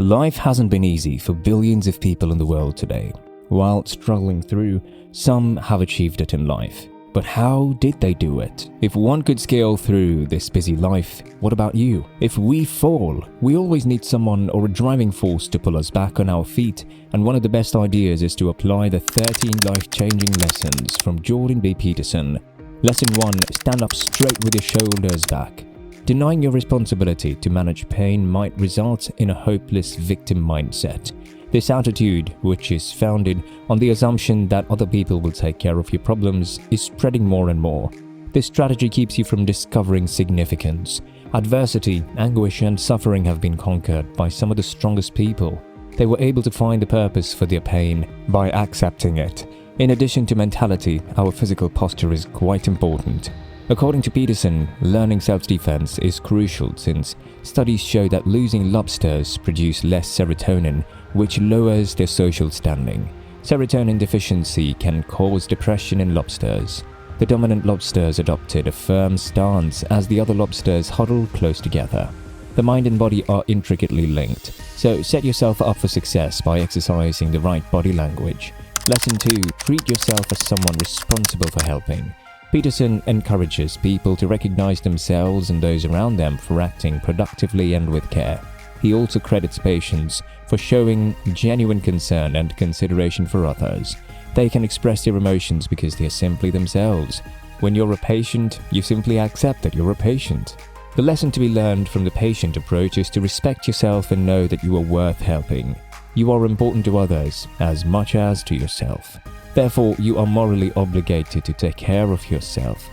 Life hasn't been easy for billions of people in the world today. While struggling through, some have achieved it in life. But how did they do it? If one could scale through this busy life, what about you? If we fall, we always need someone or a driving force to pull us back on our feet, and one of the best ideas is to apply the 13 life-changing lessons from Jordan Peterson. Lesson 1. Stand up straight with your shoulders back. Denying your responsibility to manage pain might result in a hopeless victim mindset. This attitude, which is founded on the assumption that other people will take care of your problems, is spreading more and more. This strategy keeps you from discovering significance. Adversity, anguish, and suffering have been conquered by some of the strongest people. They were able to find the purpose for their pain by accepting it. In addition to mentality, our physical posture is quite important. According to Peterson, learning self-defense is crucial since studies show that losing lobsters produce less serotonin, which lowers their social standing. Serotonin deficiency can cause depression in lobsters. The dominant lobsters adopted a firm stance as the other lobsters huddled close together. The mind and body are intricately linked, so set yourself up for success by exercising the right body language. Lesson 2. Treat yourself as someone responsible for helping. Peterson encourages people to recognize themselves and those around them for acting productively and with care. He also credits patients for showing genuine concern and consideration for others. They can express their emotions because they are simply themselves. When you're a patient, you simply accept that you're a patient. The lesson to be learned from the patient approach is to respect yourself and know that you are worth helping. You are important to others as much as to yourself. Therefore, you are morally obligated to take care of yourself.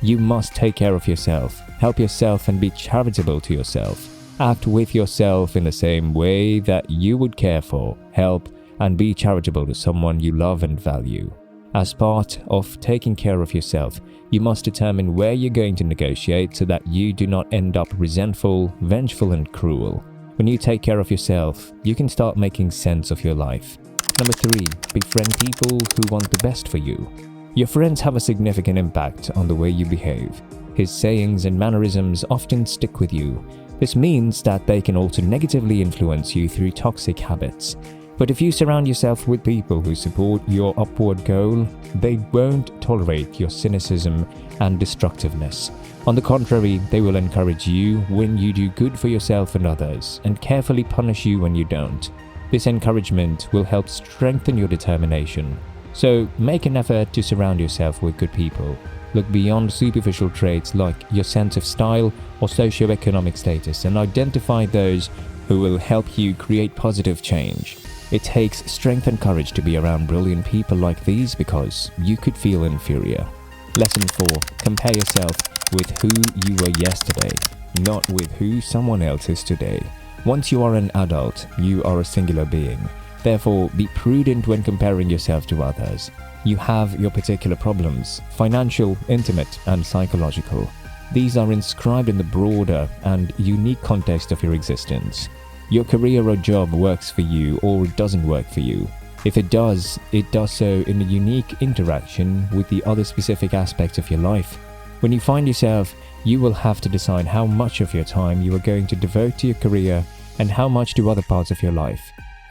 You must take care of yourself, help yourself, and be charitable to yourself. Act with yourself in the same way that you would care for, help, and be charitable to someone you love and value. As part of taking care of yourself, you must determine where you're going to negotiate so that you do not end up resentful, vengeful, and cruel. When you take care of yourself, you can start making sense of your life. Number 3. Befriend people who want the best for you. Your friends have a significant impact on the way you behave. His sayings and mannerisms often stick with you. This means that they can also negatively influence you through toxic habits. But if you surround yourself with people who support your upward goal, they won't tolerate your cynicism and destructiveness. On the contrary, they will encourage you when you do good for yourself and others, and carefully punish you when you don't. This encouragement will help strengthen your determination. So make an effort to surround yourself with good people. Look beyond superficial traits like your sense of style or socioeconomic status and identify those who will help you create positive change. It takes strength and courage to be around brilliant people like these because you could feel inferior. Lesson 4. Compare yourself with who you were yesterday, not with who someone else is today. Once you are an adult, you are a singular being. Therefore, be prudent when comparing yourself to others. You have your particular problems, financial, intimate, and psychological. These are inscribed in the broader and unique context of your existence. Your career or job works for you or it doesn't work for you. If it does so in a unique interaction with the other specific aspects of your life. When you find yourself, you will have to decide how much of your time you are going to devote to your career and how much to other parts of your life.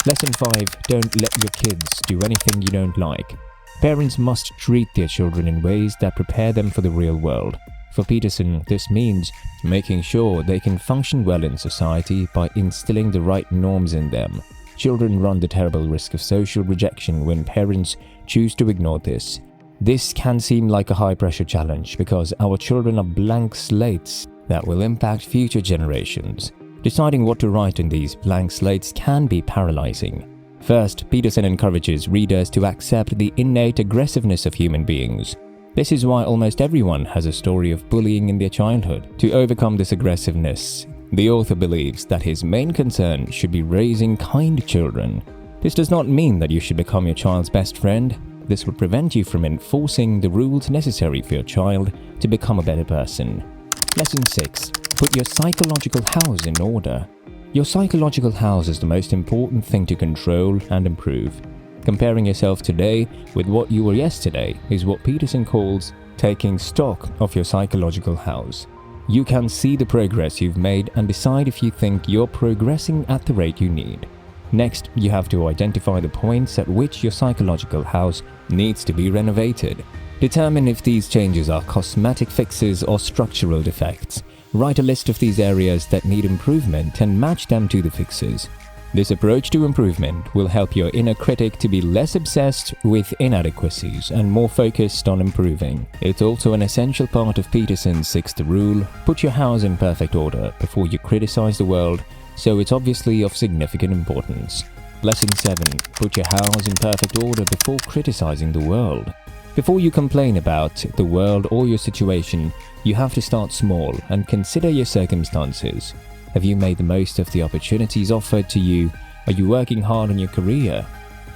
Lesson 5. Don't let your kids do anything you don't like. Parents must treat their children in ways that prepare them for the real world. For Peterson, this means making sure they can function well in society by instilling the right norms in them. Children run the terrible risk of social rejection when parents choose to ignore this. This can seem like a high-pressure challenge because our children are blank slates that will impact future generations. Deciding what to write in these blank slates can be paralyzing. First, Peterson encourages readers to accept the innate aggressiveness of human beings. This is why almost everyone has a story of bullying in their childhood. To overcome this aggressiveness, the author believes that his main concern should be raising kind children. This does not mean that you should become your child's best friend. This would prevent you from enforcing the rules necessary for your child to become a better person. Lesson 6. Put your psychological house in order. Your psychological house is the most important thing to control and improve. Comparing yourself today with what you were yesterday is what Peterson calls taking stock of your psychological house. You can see the progress you've made and decide if you think you're progressing at the rate you need. Next, you have to identify the points at which your psychological house needs to be renovated. Determine if these changes are cosmetic fixes or structural defects. Write a list of these areas that need improvement and match them to the fixes. This approach to improvement will help your inner critic to be less obsessed with inadequacies and more focused on improving. It's also an essential part of Peterson's sixth rule: put your house in perfect order before you criticize the world, so it's obviously of significant importance. Lesson 7. Put your house in perfect order before criticizing the world. Before you complain about the world or your situation, you have to start small and consider your circumstances. Have you made the most of the opportunities offered to you? Are you working hard on your career?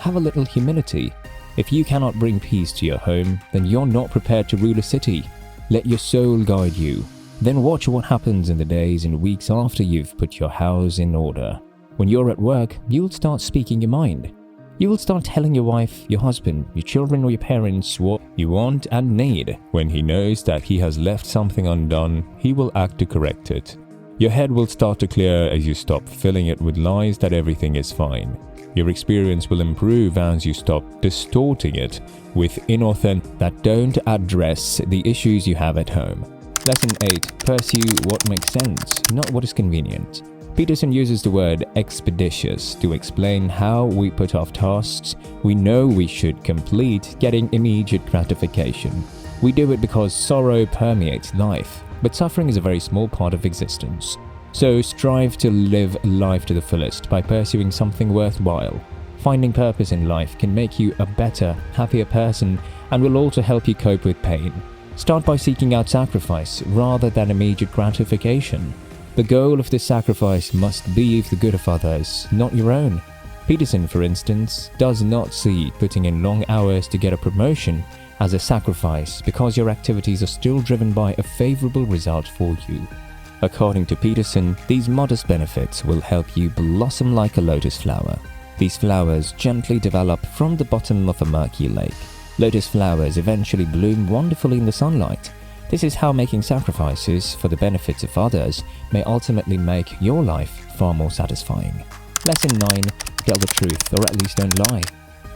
Have a little humility. If you cannot bring peace to your home, then you're not prepared to rule a city. Let your soul guide you. Then watch what happens in the days and weeks after you've put your house in order. When you're at work, you'll start speaking your mind. You will start telling your wife, your husband, your children or your parents what you want and need. When he knows that he has left something undone, he will act to correct it. Your head will start to clear as you stop filling it with lies that everything is fine. Your experience will improve as you stop distorting it with inauthentic that don't address the issues you have at home. Lesson 8. Pursue what makes sense, not what is convenient. Peterson uses the word expeditious to explain how we put off tasks we know we should complete, getting immediate gratification. We do it because sorrow permeates life, but suffering is a very small part of existence. So strive to live life to the fullest by pursuing something worthwhile. Finding purpose in life can make you a better, happier person and will also help you cope with pain. Start by seeking out sacrifice rather than immediate gratification. The goal of this sacrifice must be for the good of others, not your own. Peterson, for instance, does not see putting in long hours to get a promotion as a sacrifice because your activities are still driven by a favorable result for you. According to Peterson, these modest benefits will help you blossom like a lotus flower. These flowers gently develop from the bottom of a murky lake. Lotus flowers eventually bloom wonderfully in the sunlight. This is how making sacrifices for the benefits of others may ultimately make your life far more satisfying. Lesson 9. Tell the truth, or at least don't lie.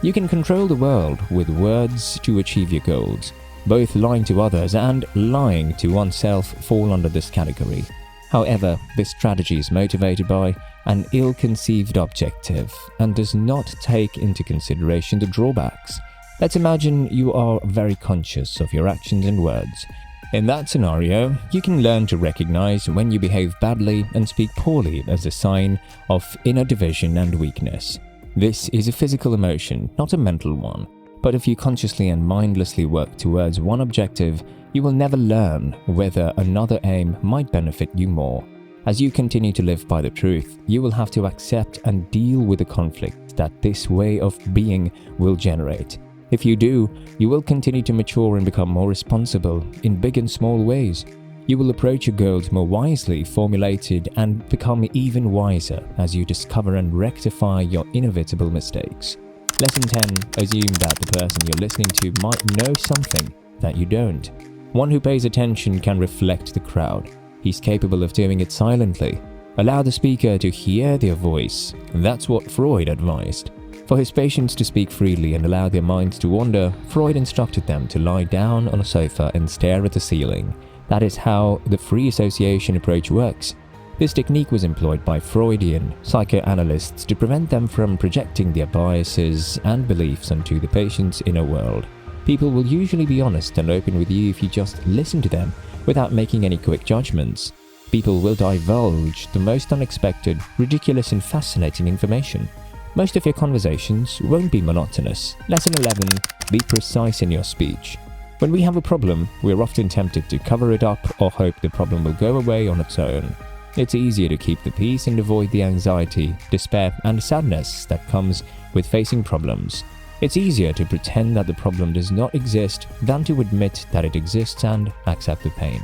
You can control the world with words to achieve your goals. Both lying to others and lying to oneself fall under this category. However, this strategy is motivated by an ill-conceived objective and does not take into consideration the drawbacks. Let's imagine you are very conscious of your actions and words. In that scenario, you can learn to recognize when you behave badly and speak poorly as a sign of inner division and weakness. This is a physical emotion, not a mental one. But if you consciously and mindlessly work towards one objective, you will never learn whether another aim might benefit you more. As you continue to live by the truth, you will have to accept and deal with the conflict that this way of being will generate. If you do, you will continue to mature and become more responsible in big and small ways. You will approach your goals more wisely formulated and become even wiser as you discover and rectify your inevitable mistakes. Lesson 10. Assume that the person you're listening to might know something that you don't. One who pays attention can reflect the crowd. He's capable of doing it silently. Allow the speaker to hear their voice. That's what Freud advised. For his patients to speak freely and allow their minds to wander, Freud instructed them to lie down on a sofa and stare at the ceiling. That is how the free association approach works. This technique was employed by Freudian psychoanalysts to prevent them from projecting their biases and beliefs onto the patient's inner world. People will usually be honest and open with you if you just listen to them without making any quick judgments. People will divulge the most unexpected, ridiculous and fascinating information. Most of your conversations won't be monotonous. Lesson 11. Be precise in your speech. When we have a problem, we're often tempted to cover it up or hope the problem will go away on its own. It's easier to keep the peace and avoid the anxiety, despair, and sadness that comes with facing problems. It's easier to pretend that the problem does not exist than to admit that it exists and accept the pain.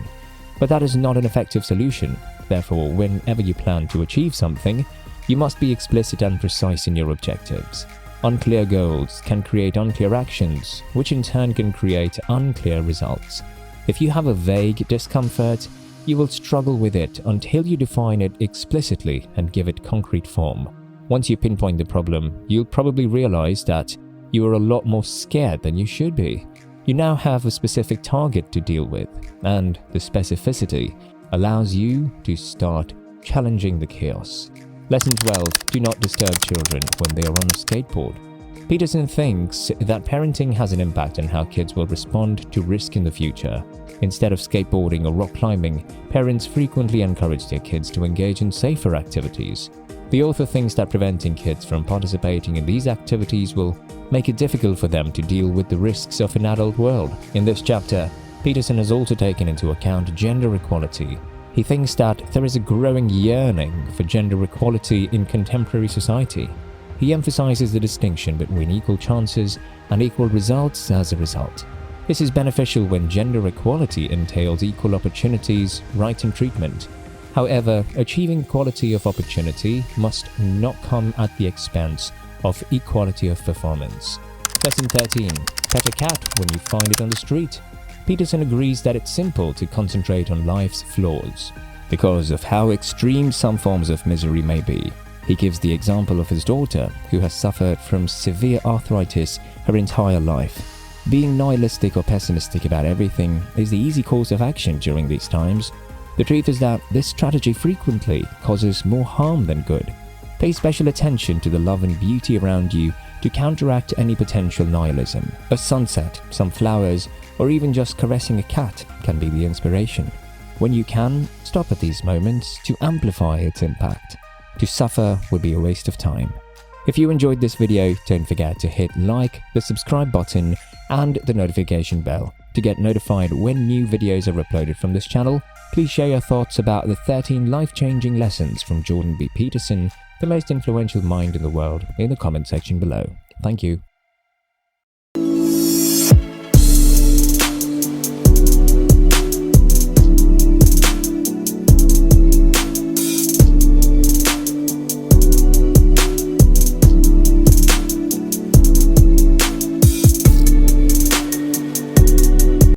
But that is not an effective solution. Therefore, whenever you plan to achieve something, you must be explicit and precise in your objectives. Unclear goals can create unclear actions, which in turn can create unclear results. If you have a vague discomfort, You will struggle with it until you define it explicitly and give it concrete form. Once you pinpoint the problem, you'll probably realize that you are a lot more scared than you should be. You now have a specific target to deal with, and the specificity allows you to start challenging the chaos. Lesson 12. Do not disturb children when they are on a skateboard. Peterson thinks that parenting has an impact on how kids will respond to risk in the future. Instead of skateboarding or rock climbing, parents frequently encourage their kids to engage in safer activities. The author thinks that preventing kids from participating in these activities will make it difficult for them to deal with the risks of an adult world. In this chapter, Peterson has also taken into account gender equality. He thinks that there is a growing yearning for gender equality in contemporary society. He emphasizes the distinction between equal chances and equal results as a result. This is beneficial when gender equality entails equal opportunities, rights and treatment. However, achieving equality of opportunity must not come at the expense of equality of performance. Lesson 13. Pet a cat when you find it on the street. Peterson agrees that it's simple to concentrate on life's flaws because of how extreme some forms of misery may be. He gives the example of his daughter, who has suffered from severe arthritis her entire life. Being nihilistic or pessimistic about everything is the easy course of action during these times. The truth is that this strategy frequently causes more harm than good. Pay special attention to the love and beauty around you to counteract any potential nihilism. A sunset, some flowers, or even just caressing a cat can be the inspiration. When you can, stop at these moments to amplify its impact. To suffer would be a waste of time. If you enjoyed this video, don't forget to hit like, the subscribe button, and the notification bell to get notified when new videos are uploaded from this channel. Please share your thoughts about the 13 life-changing lessons from Jordan B. Peterson, the most influential mind in the world, in the comment section below. Thank you.